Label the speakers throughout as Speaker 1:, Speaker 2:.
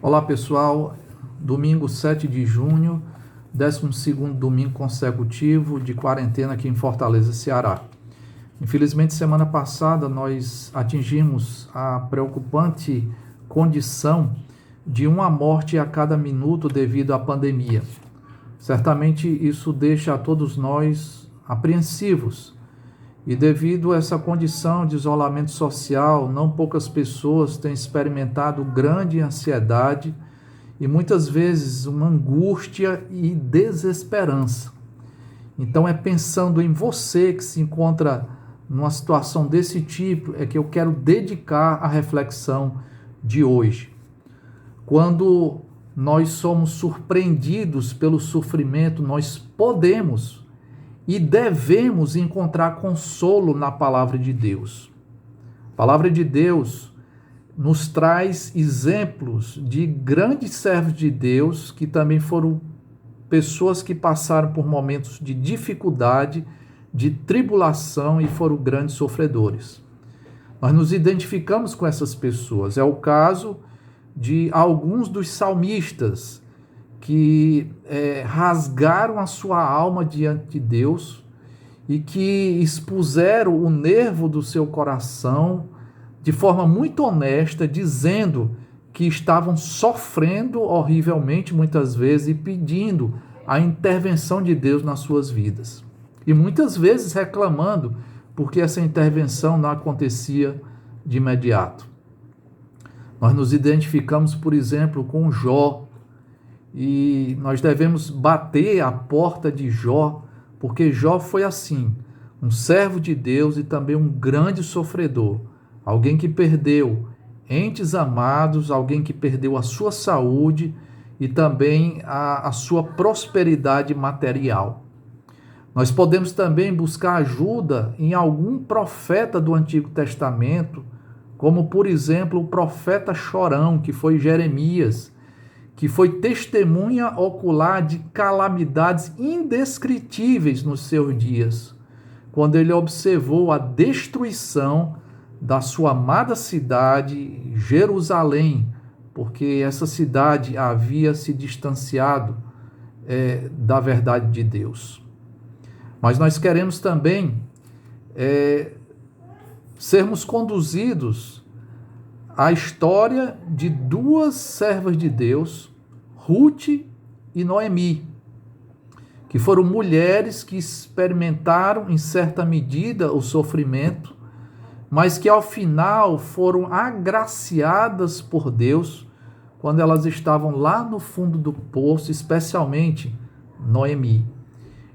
Speaker 1: Olá pessoal, domingo 7 de junho, 12º domingo consecutivo de quarentena aqui em Fortaleza, Ceará. Infelizmente, semana passada nós atingimos a preocupante condição de uma morte a cada minuto devido à pandemia. Certamente isso deixa a todos nós apreensivos. E devido a essa condição de isolamento social, não poucas pessoas têm experimentado grande ansiedade e muitas vezes uma angústia e desesperança. Então é pensando em você que se encontra numa situação desse tipo é que eu quero dedicar a reflexão de hoje. Quando nós somos surpreendidos pelo sofrimento, nós podemos e devemos encontrar consolo na palavra de Deus. A palavra de Deus nos traz exemplos de grandes servos de Deus que também foram pessoas que passaram por momentos de dificuldade, de tribulação e foram grandes sofredores. Nós nos identificamos com essas pessoas. É o caso de alguns dos salmistas que rasgaram a sua alma diante de Deus e que expuseram o nervo do seu coração de forma muito honesta, dizendo que estavam sofrendo horrivelmente muitas vezes e pedindo a intervenção de Deus nas suas vidas. E muitas vezes reclamando porque essa intervenção não acontecia de imediato. Nós nos identificamos, por exemplo, com Jó, e nós devemos bater a porta de Jó, porque Jó foi assim, um servo de Deus e também um grande sofredor, alguém que perdeu entes amados, alguém que perdeu a sua saúde e também a sua prosperidade material. Nós podemos também buscar ajuda em algum profeta do Antigo Testamento, como por exemplo o profeta chorão, que foi Jeremias, que foi testemunha ocular de calamidades indescritíveis nos seus dias, quando ele observou a destruição da sua amada cidade, Jerusalém, porque essa cidade havia se distanciado da verdade de Deus. Mas nós queremos também sermos conduzidos à história de duas servas de Deus, Ruth e Noemi, que foram mulheres que experimentaram em certa medida o sofrimento, mas que ao final foram agraciadas por Deus quando elas estavam lá no fundo do poço, especialmente Noemi.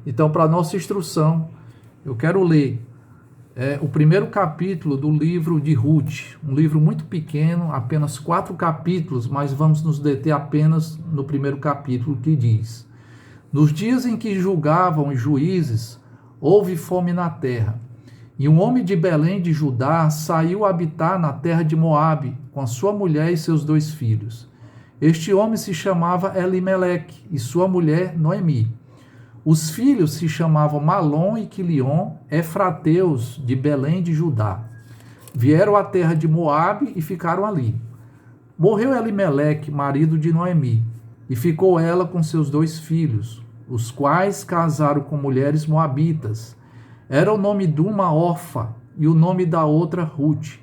Speaker 1: Então, para nossa instrução, eu quero ler o primeiro capítulo do livro de Ruth, um livro muito pequeno, apenas 4 capítulos, mas vamos nos deter apenas no primeiro capítulo, que diz: Nos dias em que julgavam os juízes, houve fome na terra, e um homem de Belém de Judá saiu habitar na terra de Moabe, com a sua mulher e seus 2 filhos. Este homem se chamava Elimeleque, e sua mulher Noemi. Os filhos se chamavam Malom e Quilion, efrateus de Belém de Judá. Vieram à terra de Moabe e ficaram ali. Morreu Elimeleque, marido de Noemi, e ficou ela com seus 2 filhos, os quais casaram com mulheres moabitas. Era o nome de uma Orfa e o nome da outra Ruth.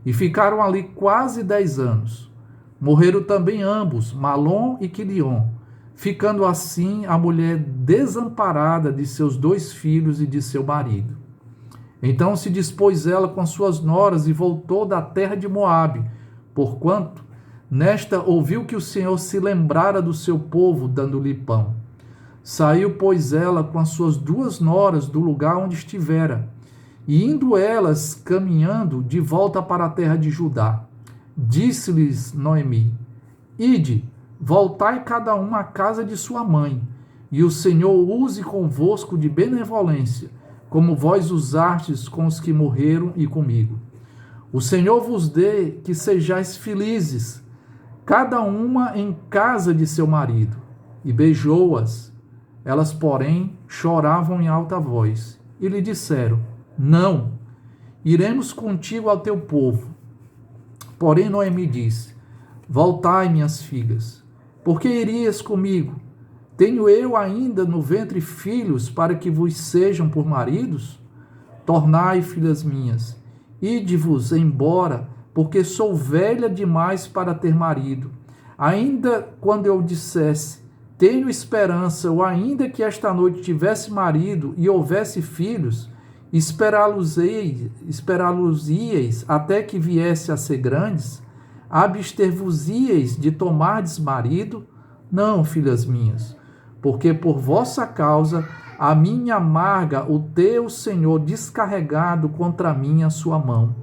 Speaker 1: E ficaram ali quase 10 anos. Morreram também ambos, Malom e Quilion, ficando assim a mulher desamparada de seus 2 filhos e de seu marido. Então se dispôs ela com suas noras e voltou da terra de Moabe, porquanto nesta ouviu que o Senhor se lembrara do seu povo, dando-lhe pão. Saiu, pois, ela com as suas 2 noras do lugar onde estivera, e indo elas caminhando de volta para a terra de Judá, disse-lhes Noemi: Ide, voltai cada uma à casa de sua mãe, e o Senhor use convosco de benevolência, como vós usastes com os que morreram e comigo. O Senhor vos dê que sejais felizes, cada uma em casa de seu marido. E beijou-as. Elas, porém, choravam em alta voz, e lhe disseram: Não, iremos contigo ao teu povo. Porém, Noemi disse: Voltai, minhas filhas, por que irias comigo? Tenho eu ainda no ventre filhos para que vos sejam por maridos? Tornai, filhas minhas, ide-vos embora, porque sou velha demais para ter marido. Ainda quando eu dissesse, tenho esperança, ou ainda que esta noite tivesse marido e houvesse filhos, esperá-los-ieis até que viesse a ser grandes? Abster-vos-ieis de tomardes marido? Não, filhas minhas, porque por vossa causa a mim amarga o teu Senhor descarregado contra mim a sua mão.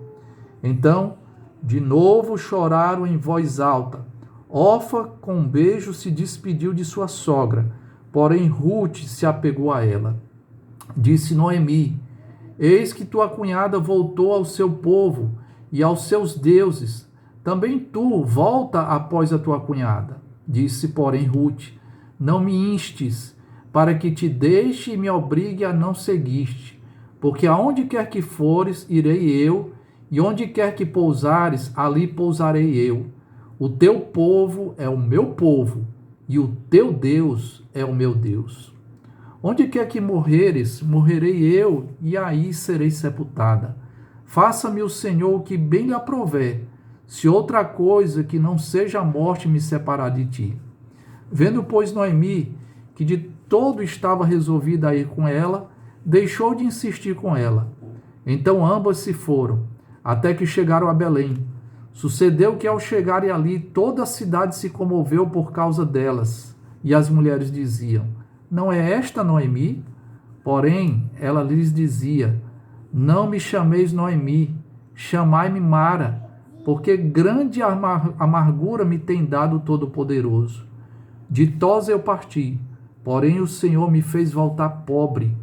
Speaker 1: Então, de novo choraram em voz alta. Orfa, com um beijo, se despediu de sua sogra, porém Rute se apegou a ela. Disse Noemi: eis que tua cunhada voltou ao seu povo e aos seus deuses. Também tu volta após a tua cunhada. Disse, porém, Rute: não me instes, para que te deixe e me obrigue a não seguir-te. Porque aonde quer que fores, irei eu, e onde quer que pousares, ali pousarei eu. O teu povo é o meu povo, e o teu Deus é o meu Deus. Onde quer que morreres, morrerei eu, e aí serei sepultada. Faça-me o Senhor o que bem lhe aprouver, se outra coisa que não seja a morte me separar de ti. Vendo, pois, Noemi, que de todo estava resolvida a ir com ela, deixou de insistir com ela. Então ambas se foram, até que chegaram a Belém. Sucedeu que, ao chegarem ali, toda a cidade se comoveu por causa delas, e as mulheres diziam: não é esta Noemi? Porém, ela lhes dizia: não me chameis Noemi, chamai-me Mara, porque grande amargura me tem dado o Todo-Poderoso. Ditosa eu parti, porém o Senhor me fez voltar pobre.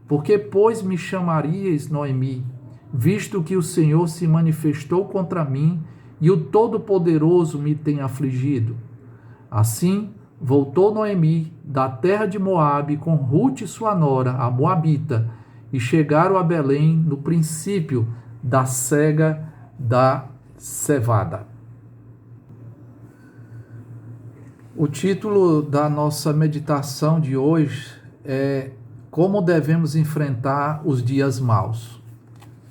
Speaker 1: Porque, pois, me chamaríeis Noemi, visto que o Senhor se manifestou contra mim e o Todo-Poderoso me tem afligido? Assim, voltou Noemi da terra de Moabe com Rute sua nora, a Moabita, e chegaram a Belém no princípio da cega da cevada. O título da nossa meditação de hoje é Como devemos enfrentar os dias maus.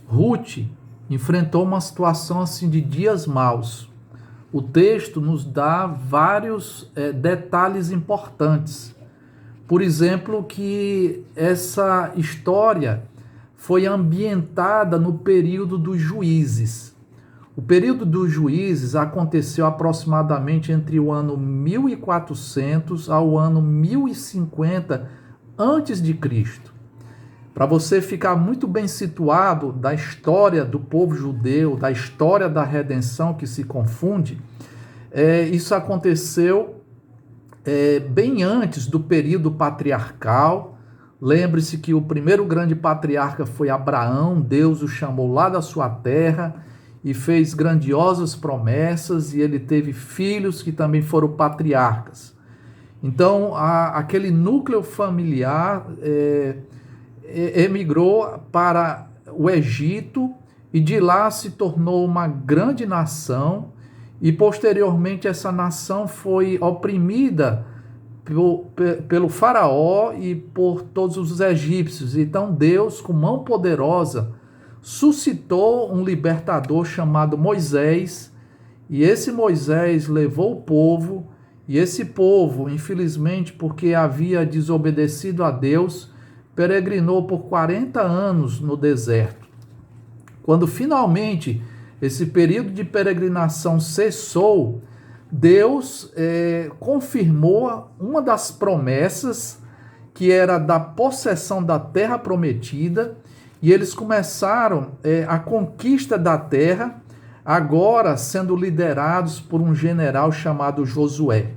Speaker 1: Rute enfrentou uma situação assim de dias maus. O texto nos dá vários detalhes importantes. Por exemplo, que essa história foi ambientada no período dos juízes. O período dos juízes aconteceu aproximadamente entre o ano 1400 ao ano 1050 antes de Cristo. Para você ficar muito bem situado da história do povo judeu, da história da redenção que se confunde, isso aconteceu bem antes do período patriarcal. Lembre-se que o primeiro grande patriarca foi Abraão. Deus o chamou lá da sua terra e fez grandiosas promessas, e ele teve filhos que também foram patriarcas. Então, aquele núcleo familiar emigrou para o Egito, e de lá se tornou uma grande nação, e posteriormente essa nação foi oprimida pelo faraó e por todos os egípcios. Então Deus, com mão poderosa, suscitou um libertador chamado Moisés, e esse Moisés levou o povo, e esse povo, infelizmente, porque havia desobedecido a Deus, peregrinou por 40 anos no deserto. Quando finalmente esse período de peregrinação cessou, Deus confirmou uma das promessas, que era da possessão da terra prometida, e eles começaram a conquista da terra, agora sendo liderados por um general chamado Josué.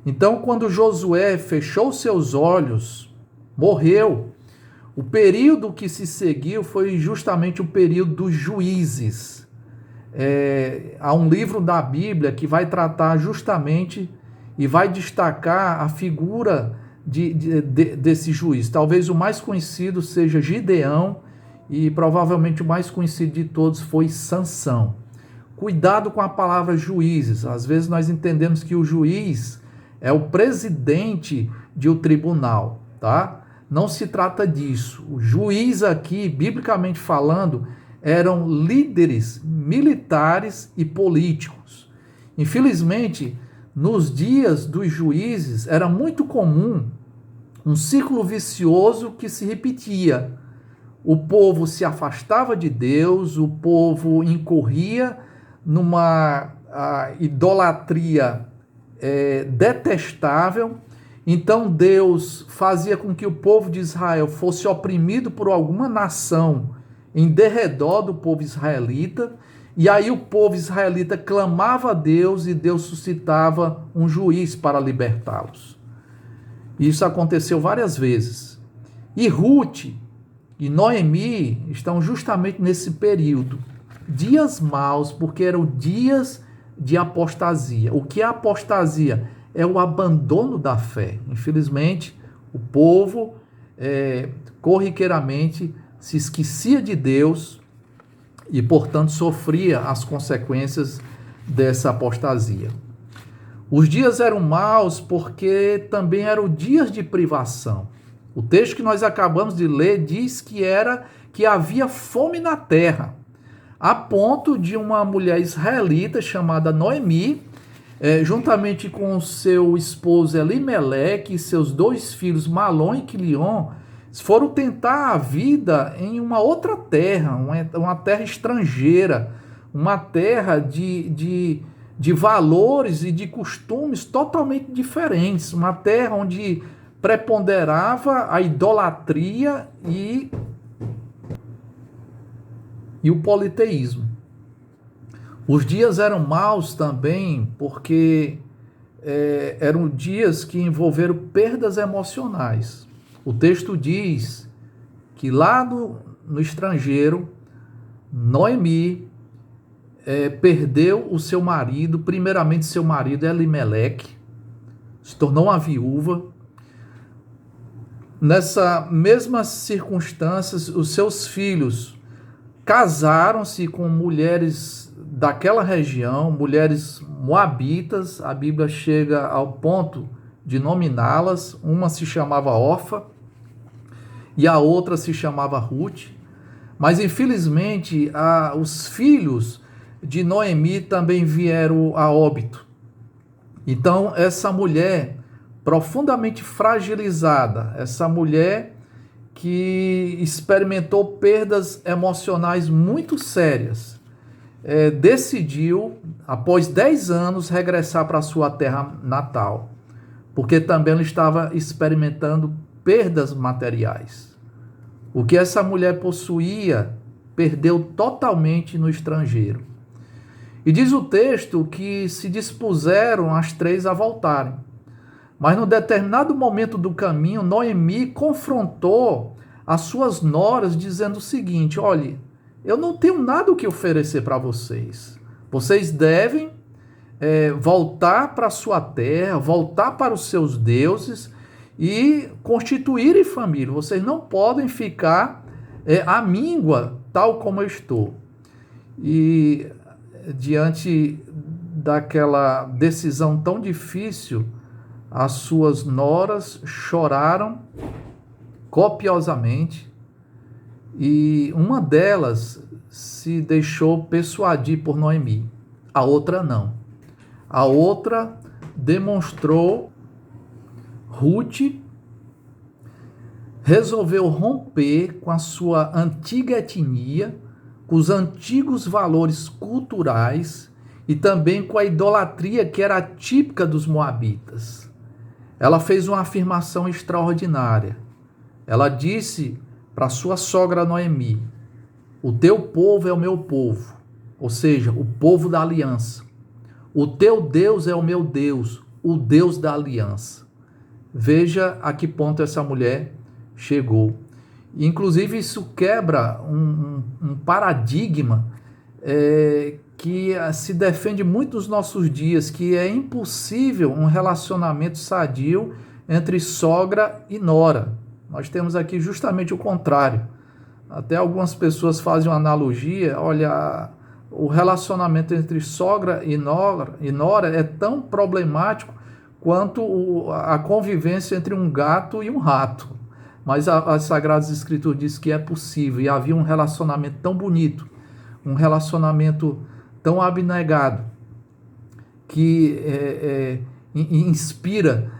Speaker 1: Então, quando Josué fechou seus olhos, morreu. O período que se seguiu foi justamente o período dos juízes. Há um livro da Bíblia que vai tratar justamente e vai destacar a figura desse juiz. Talvez o mais conhecido seja Gideão, e provavelmente o mais conhecido de todos foi Sansão. cuidado com a palavra juízes. Às vezes nós entendemos que o juiz é o presidente de um tribunal, tá? Não se trata disso. O juiz aqui, biblicamente falando, eram líderes militares e políticos. Infelizmente, nos dias dos juízes, era muito comum um ciclo vicioso que se repetia. O povo se afastava de Deus, o povo incorria numa idolatria detestável. Então Deus fazia com que o povo de Israel fosse oprimido por alguma nação em derredor do povo israelita, e aí o povo israelita clamava a Deus e Deus suscitava um juiz para libertá-los. Isso aconteceu várias vezes. E Ruth e Noemi estão justamente nesse período. Dias maus, porque eram dias de apostasia. O que é apostasia? É o abandono da fé. Infelizmente, o povo corriqueiramente se esquecia de Deus e, portanto, sofria as consequências dessa apostasia. Os dias eram maus porque também eram dias de privação. O texto que nós acabamos de ler diz que havia fome na terra, a ponto de uma mulher israelita chamada Noemi, juntamente com seu esposo Elimeleque e seus 2 filhos Malom e Quilion, foram tentar a vida em uma outra terra, uma terra estrangeira, uma terra de valores e de costumes totalmente diferentes, uma terra onde preponderava a idolatria e o politeísmo. Os dias eram maus também porque eram dias que envolveram perdas emocionais. O texto diz que lá no estrangeiro, Noemi perdeu o seu marido, primeiramente seu marido Elimeleque, se tornou uma viúva. Nessa mesmas circunstâncias, os seus filhos casaram-se com mulheres daquela região, mulheres moabitas. A Bíblia chega ao ponto de nominá-las. Uma se chamava Orfa e a outra se chamava Ruth. Mas, infelizmente, os filhos de Noemi também vieram a óbito. Então, essa mulher profundamente fragilizada, essa mulher que experimentou perdas emocionais muito sérias, decidiu, após 10 anos, regressar para sua terra natal, porque também ela estava experimentando perdas materiais. O que essa mulher possuía, perdeu totalmente no estrangeiro. E diz o texto que se dispuseram as 3 a voltarem. Mas num determinado momento do caminho, Noemi confrontou as suas noras dizendo o seguinte: olha, eu não tenho nada o que oferecer para vocês. Vocês devem voltar para a sua terra, voltar para os seus deuses e constituírem família. Vocês não podem ficar à míngua, tal como eu estou. E diante daquela decisão tão difícil, as suas noras choraram copiosamente e uma delas se deixou persuadir por Noemi, a outra não. A outra demonstrou, Ruth resolveu romper com a sua antiga etnia, com os antigos valores culturais e também com a idolatria que era típica dos moabitas. Ela fez uma afirmação extraordinária. Ela disse para sua sogra Noemi: o teu povo é o meu povo, ou seja, o povo da aliança. O teu Deus é o meu Deus, o Deus da aliança. Veja a que ponto essa mulher chegou. Inclusive, isso quebra um paradigma que se defende muito nos nossos dias, que é impossível um relacionamento sadio entre sogra e nora. Nós temos aqui justamente o contrário. Até algumas pessoas fazem uma analogia: olha, o relacionamento entre sogra e nora é tão problemático quanto a convivência entre um gato e um rato. Mas as Sagradas Escrituras diz que é possível, e havia um relacionamento tão bonito, um relacionamento tão abnegado, que inspira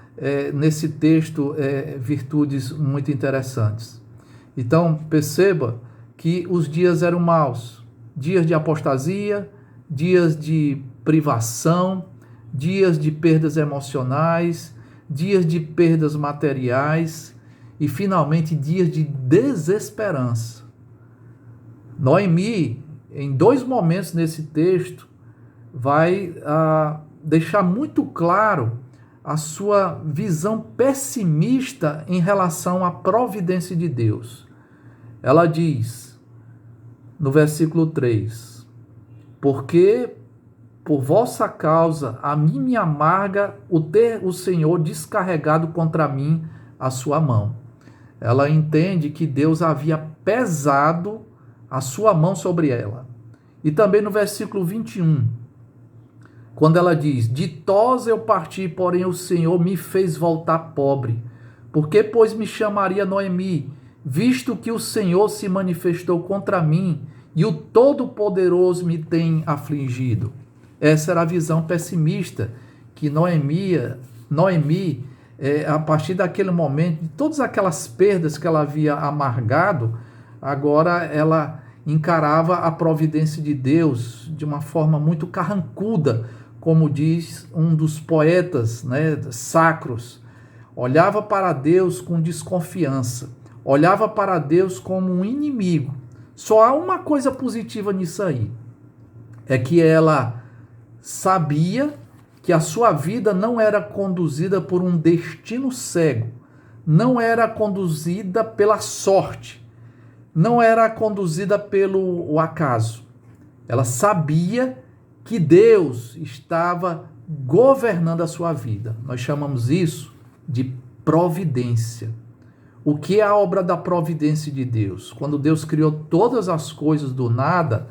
Speaker 1: nesse texto virtudes muito interessantes. Então, perceba que os dias eram maus, dias de apostasia, dias de privação, dias de perdas emocionais, dias de perdas materiais e, finalmente, dias de desesperança. Noemi, em 2 momentos nesse texto, vai deixar muito claro a sua visão pessimista em relação à providência de Deus. Ela diz, no versículo 3, porque por vossa causa a mim me amarga o ter o Senhor descarregado contra mim a sua mão. Ela entende que Deus havia pesado a sua mão sobre ela. E também no versículo 21, quando ela diz, ditosa eu parti, porém o Senhor me fez voltar pobre. Porque, pois, me chamaria Noemi, visto que o Senhor se manifestou contra mim e o Todo-Poderoso me tem afligido. Essa era a visão pessimista que Noemi, a partir daquele momento, de todas aquelas perdas que ela havia amargado, agora ela encarava a providência de Deus de uma forma muito carrancuda, como diz um dos poetas, sacros. Olhava para Deus com desconfiança, olhava para Deus como um inimigo. Só há uma coisa positiva nisso aí, é que ela sabia que a sua vida não era conduzida por um destino cego, não era conduzida pela sorte, não era conduzida pelo acaso. Ela sabia que Deus estava governando a sua vida. Nós chamamos isso de providência. O que é a obra da providência de Deus? Quando Deus criou todas as coisas do nada,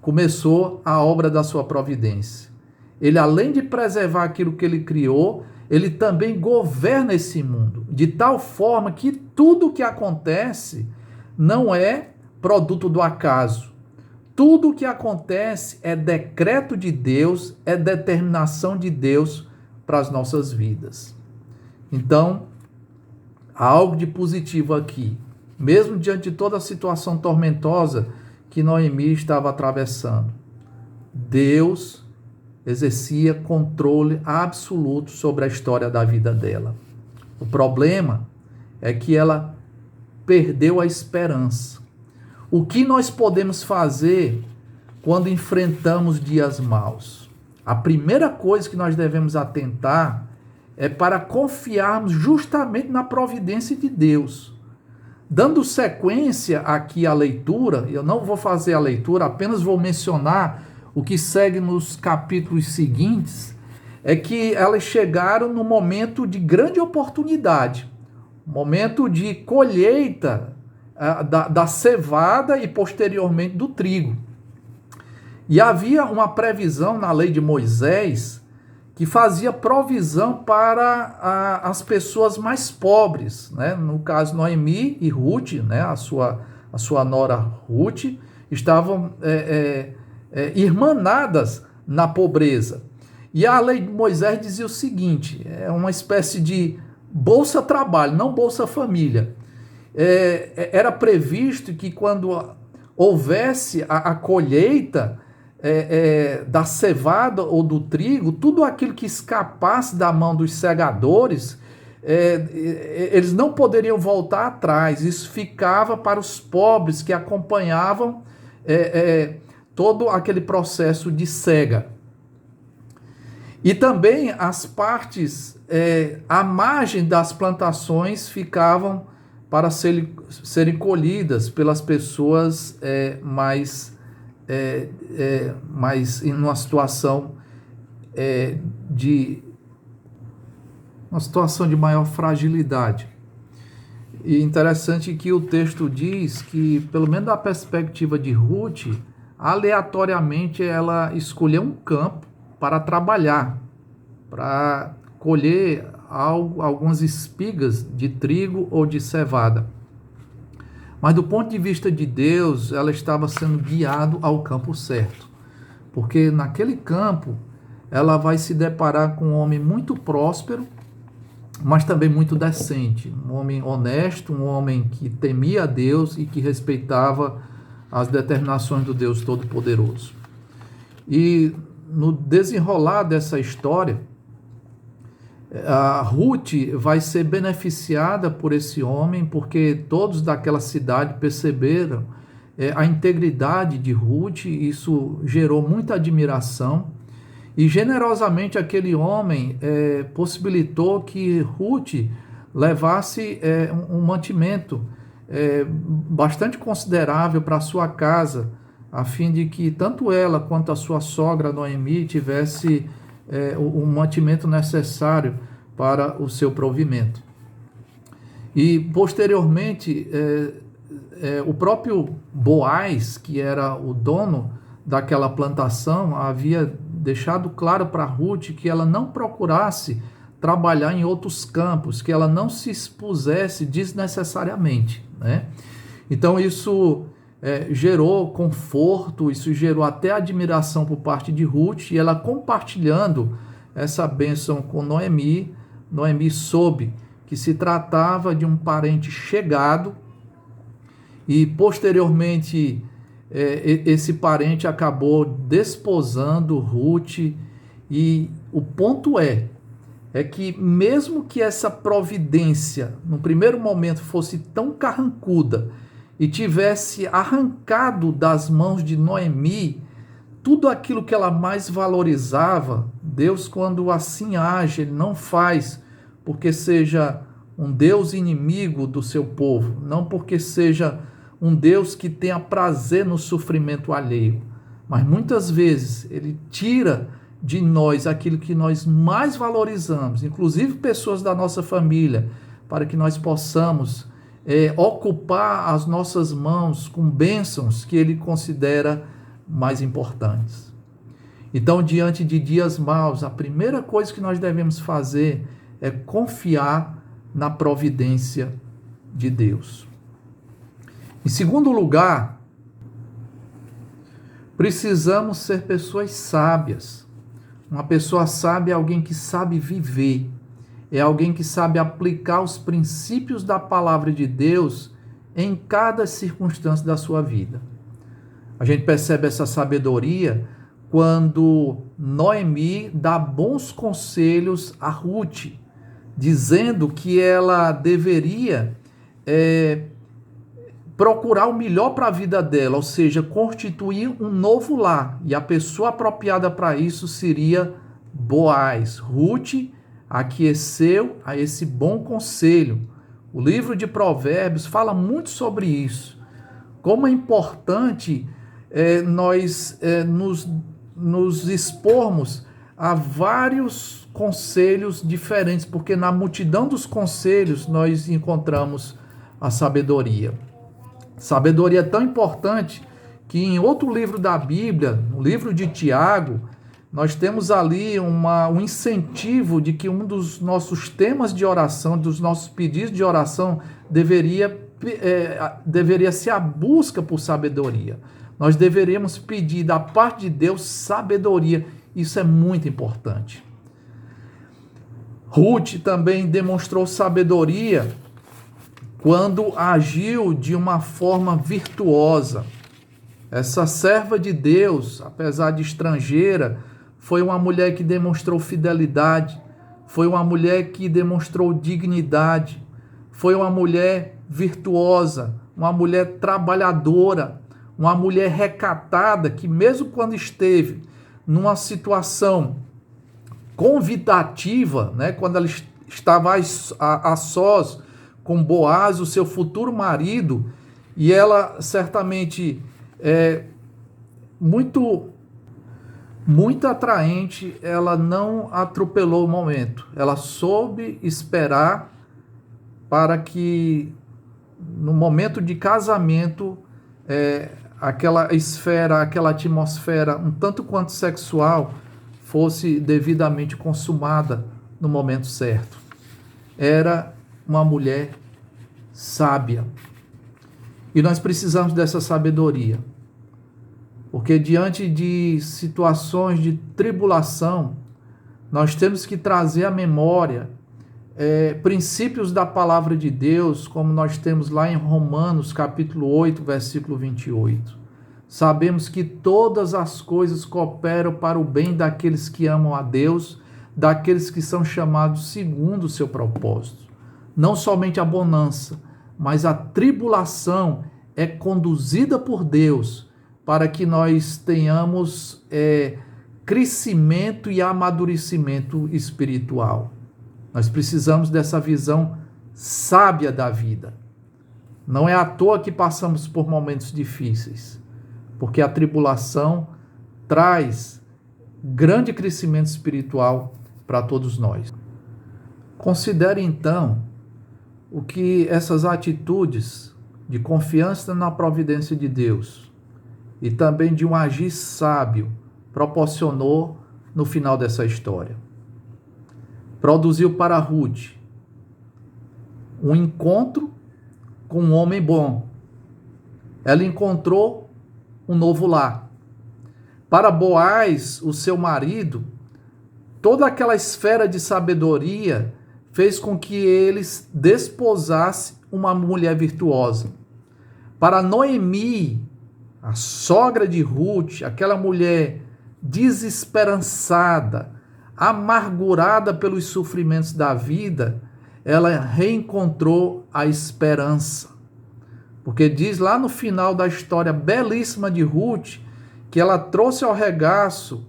Speaker 1: começou a obra da sua providência. Ele, além de preservar aquilo que ele criou, ele também governa esse mundo, de tal forma que tudo o que acontece não é produto do acaso. Tudo o que acontece é decreto de Deus, é determinação de Deus para as nossas vidas. Então, há algo de positivo aqui, mesmo diante de toda a situação tormentosa que Noemi estava atravessando. Deus exercia controle absoluto sobre a história da vida dela. O problema é que ela perdeu a esperança. O que nós podemos fazer quando enfrentamos dias maus? A primeira coisa que nós devemos atentar é para confiarmos justamente na providência de Deus. Dando sequência aqui à leitura, eu não vou fazer a leitura, apenas vou mencionar o que segue nos capítulos seguintes, é que elas chegaram no momento de grande oportunidade, momento de colheita da cevada e posteriormente do trigo. E havia uma previsão na lei de Moisés que fazia provisão para as pessoas mais pobres, No caso, Noemi e Ruth, a sua nora Ruth, estavam irmanadas na pobreza. E a lei de Moisés dizia o seguinte, é uma espécie de Bolsa Trabalho, não Bolsa Família. Era previsto que quando houvesse a colheita da cevada ou do trigo, tudo aquilo que escapasse da mão dos segadores, eles não poderiam voltar atrás. Isso ficava para os pobres que acompanhavam todo aquele processo de cega. E também as partes à margem das plantações ficavam para serem colhidas pelas pessoas mais em uma situação de maior fragilidade. E interessante que o texto diz que, pelo menos da perspectiva de Ruth, aleatoriamente ela escolheu um campo para trabalhar, para colher algumas espigas de trigo ou de cevada. Mas do ponto de vista de Deus, ela estava sendo guiada ao campo certo. Porque naquele campo, ela vai se deparar com um homem muito próspero, mas também muito decente. Um homem honesto, um homem que temia a Deus e que respeitava as determinações do Deus Todo-Poderoso. E no desenrolar dessa história, a Ruth vai ser beneficiada por esse homem, porque todos daquela cidade perceberam a integridade de Ruth, isso gerou muita admiração, e generosamente aquele homem possibilitou que Ruth levasse um mantimento bastante considerável para sua casa, a fim de que tanto ela quanto a sua sogra Noemi tivesse o mantimento necessário para o seu provimento. E posteriormente, o próprio Boaz, que era o dono daquela plantação, havia deixado claro para Ruth que ela não procurasse trabalhar em outros campos, que ela não se expusesse desnecessariamente, né? Então isso gerou conforto, isso gerou até admiração por parte de Ruth, e ela compartilhando essa bênção com Noemi, Noemi soube que se tratava de um parente chegado, e posteriormente esse parente acabou desposando Ruth, e o ponto é que mesmo que essa providência no primeiro momento fosse tão carrancuda e tivesse arrancado das mãos de Noemi tudo aquilo que ela mais valorizava, Deus, quando assim age, Ele não faz porque seja um Deus inimigo do seu povo, não porque seja um Deus que tenha prazer no sofrimento alheio, mas muitas vezes Ele tira de nós aquilo que nós mais valorizamos, inclusive pessoas da nossa família, para que nós possamos ocupar as nossas mãos com bênçãos que Ele considera mais importantes. Então, diante de dias maus, a primeira coisa que nós devemos fazer é confiar na providência de Deus. Em segundo lugar, precisamos ser pessoas sábias. Uma pessoa sábia é alguém que sabe viver, é alguém que sabe aplicar os princípios da palavra de Deus em cada circunstância da sua vida. A gente percebe essa sabedoria quando Noemi dá bons conselhos a Ruth, dizendo que ela deveria procurar o melhor para a vida dela, ou seja, constituir um novo lar. E a pessoa apropriada para isso seria Boaz. Ruth aqueceu a esse bom conselho. O livro de Provérbios fala muito sobre isso. Como é importante nós nos expormos a vários conselhos diferentes, porque na multidão dos conselhos nós encontramos a sabedoria. Sabedoria é tão importante que em outro livro da Bíblia, no livro de Tiago, nós temos ali um incentivo de que um dos nossos temas de oração, dos nossos pedidos de oração, deveria ser a busca por sabedoria. Nós deveríamos pedir da parte de Deus sabedoria. Isso é muito importante. Ruth também demonstrou sabedoria quando agiu de uma forma virtuosa. Essa serva de Deus, apesar de estrangeira, foi uma mulher que demonstrou fidelidade, foi uma mulher que demonstrou dignidade, foi uma mulher virtuosa, uma mulher trabalhadora, uma mulher recatada, que mesmo quando esteve numa situação convidativa, né, quando ela estava a sós com Boaz, o seu futuro marido, e ela certamente muito atraente, ela não atropelou o momento. Ela soube esperar para que no momento de casamento aquela esfera, aquela atmosfera um tanto quanto sexual fosse devidamente consumada no momento certo. Era uma mulher sábia. E nós precisamos dessa sabedoria. Porque diante de situações de tribulação, nós temos que trazer à memória princípios da palavra de Deus, como nós temos lá em Romanos, capítulo 8, versículo 28. Sabemos que todas as coisas cooperam para o bem daqueles que amam a Deus, daqueles que são chamados segundo o seu propósito. Não somente a bonança, mas a tribulação é conduzida por Deus para que nós tenhamos crescimento e amadurecimento espiritual. Nós precisamos dessa visão sábia da vida. Não é à toa que passamos por momentos difíceis, porque a tribulação traz grande crescimento espiritual para todos nós. Considere então o que essas atitudes de confiança na providência de Deus e também de um agir sábio proporcionou no final dessa história. Produziu para Ruth um encontro com um homem bom. Ela encontrou um novo lar. Para Boaz, o seu marido, toda aquela esfera de sabedoria fez com que eles desposassem uma mulher virtuosa. Para Noemi, a sogra de Ruth, aquela mulher desesperançada, amargurada pelos sofrimentos da vida, ela reencontrou a esperança. Porque diz lá no final da história belíssima de Ruth, que ela trouxe ao regaço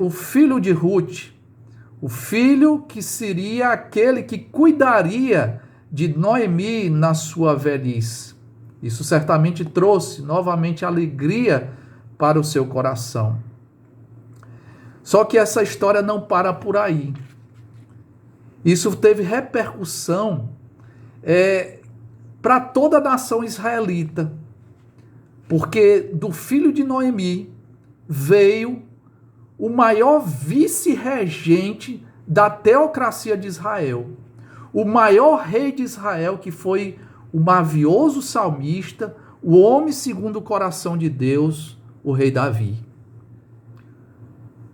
Speaker 1: o filho de Ruth, o filho que seria aquele que cuidaria de Noemi na sua velhice. Isso certamente trouxe novamente alegria para o seu coração. Só que essa história não para por aí. Isso teve repercussão para toda a nação israelita, porque do filho de Noemi veio o maior vice-regente da teocracia de Israel, o maior rei de Israel, que foi o mavioso salmista, o homem segundo o coração de Deus, o rei Davi.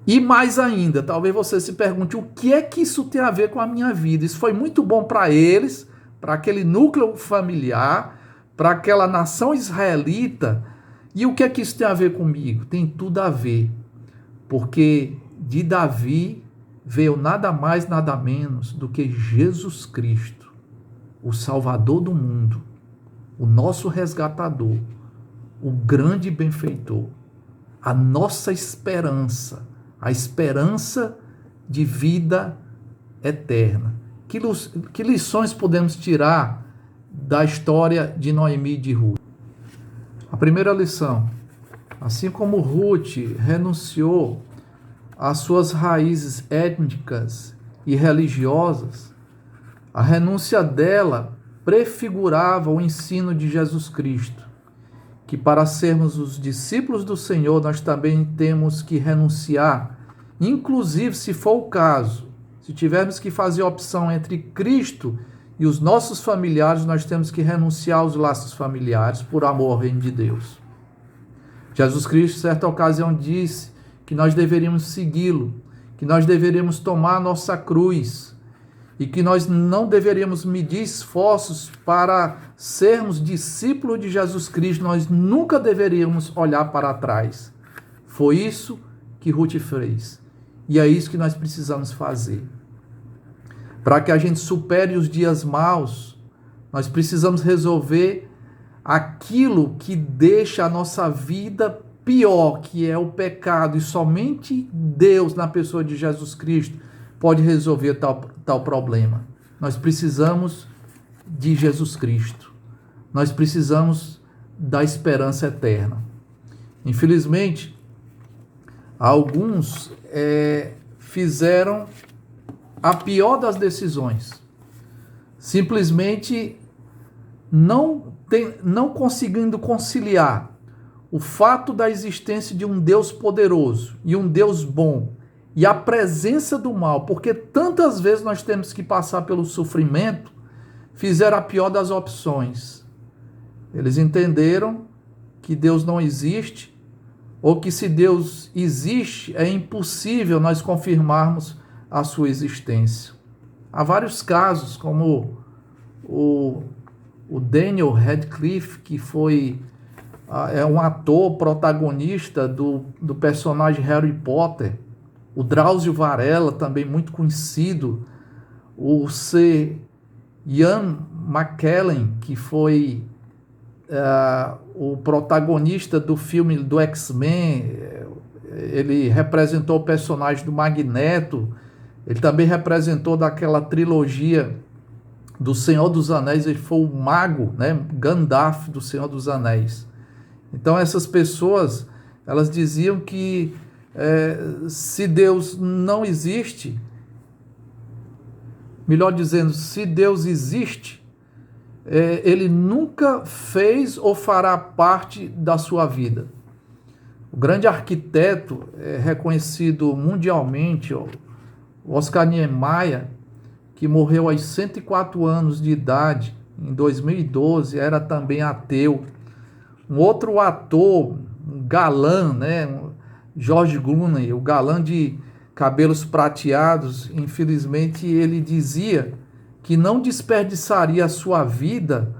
Speaker 1: E mais ainda, talvez você se pergunte, o que é que isso tem a ver com a minha vida? Isso foi muito bom para eles, para aquele núcleo familiar, para aquela nação israelita. E o que é que isso tem a ver comigo? Tem tudo a ver, porque de Davi veio nada mais, nada menos do que Jesus Cristo, o Salvador do mundo, o nosso resgatador, o grande benfeitor, a nossa esperança, a esperança de vida eterna. Que lições podemos tirar da história de Noemi e de Ruth? A primeira lição: assim como Ruth renunciou às suas raízes étnicas e religiosas, a renúncia dela prefigurava o ensino de Jesus Cristo, que para sermos os discípulos do Senhor, nós também temos que renunciar, inclusive se for o caso, se tivermos que fazer opção entre Cristo e os nossos familiares, nós temos que renunciar aos laços familiares por amor ao reino de Deus. Jesus Cristo, em certa ocasião, disse que nós deveríamos segui-lo, que nós deveríamos tomar a nossa cruz e que nós não deveríamos medir esforços para sermos discípulos de Jesus Cristo, nós nunca deveríamos olhar para trás. Foi isso que Ruth fez. E é isso que nós precisamos fazer. Para que a gente supere os dias maus, nós precisamos resolver aquilo que deixa a nossa vida pior, que é o pecado, e somente Deus, na pessoa de Jesus Cristo, pode resolver tal problema. Nós precisamos de Jesus Cristo. Nós precisamos da esperança eterna. Infelizmente, alguns fizeram a pior das decisões. Simplesmente não conseguindo conciliar o fato da existência de um Deus poderoso e um Deus bom e a presença do mal, porque tantas vezes nós temos que passar pelo sofrimento, fizeram a pior das opções. Eles entenderam que Deus não existe, ou que se Deus existe, é impossível nós confirmarmos a sua existência. Há vários casos, como o Daniel Radcliffe, que é um ator protagonista do personagem Harry Potter, o Drauzio Varela, também muito conhecido, o C. Ian McKellen, que foi o protagonista do filme do X-Men, ele representou o personagem do Magneto, ele também representou daquela trilogia do Senhor dos Anéis, ele foi o mago, né, Gandalf do Senhor dos Anéis. Então essas pessoas, elas diziam que se Deus não existe, melhor dizendo, se Deus existe, ele nunca fez ou fará parte da sua vida. O grande arquiteto, reconhecido mundialmente, o Oscar Niemeyer, que morreu aos 104 anos de idade, em 2012, era também ateu. Um outro ator, um galã, né, George Clooney, o galã de cabelos prateados, infelizmente ele dizia que não desperdiçaria a sua vida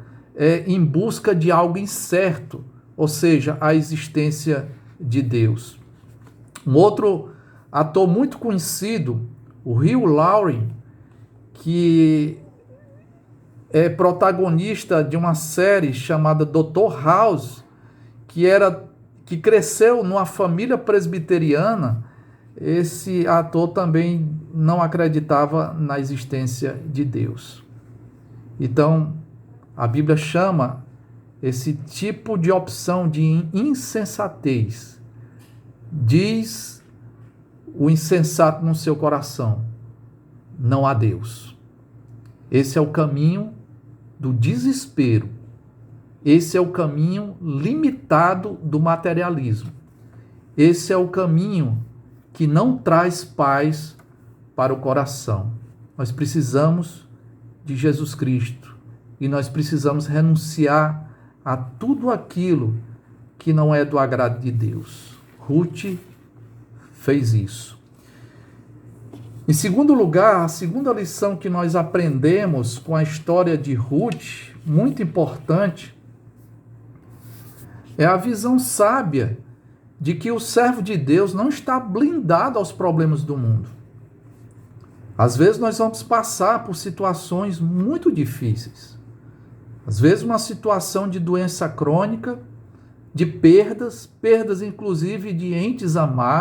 Speaker 1: em busca de algo incerto, ou seja, a existência de Deus. Um outro ator muito conhecido, o Hugh Laurie, que é protagonista de uma série chamada Dr. House, que cresceu numa família presbiteriana. Esse ator também não acreditava na existência de Deus. Então, a Bíblia chama esse tipo de opção de insensatez. Diz o insensato no seu coração: não há Deus. Esse é o caminho do desespero. Esse é o caminho limitado do materialismo. Esse é o caminho que não traz paz para o coração. Nós precisamos de Jesus Cristo e nós precisamos renunciar a tudo aquilo que não é do agrado de Deus. Ruth fez isso. Em segundo lugar, a segunda lição que nós aprendemos com a história de Ruth, muito importante, é a visão sábia de que o servo de Deus não está blindado aos problemas do mundo. Às vezes nós vamos passar por situações muito difíceis. Às vezes uma situação de doença crônica, de perdas inclusive de entes amados,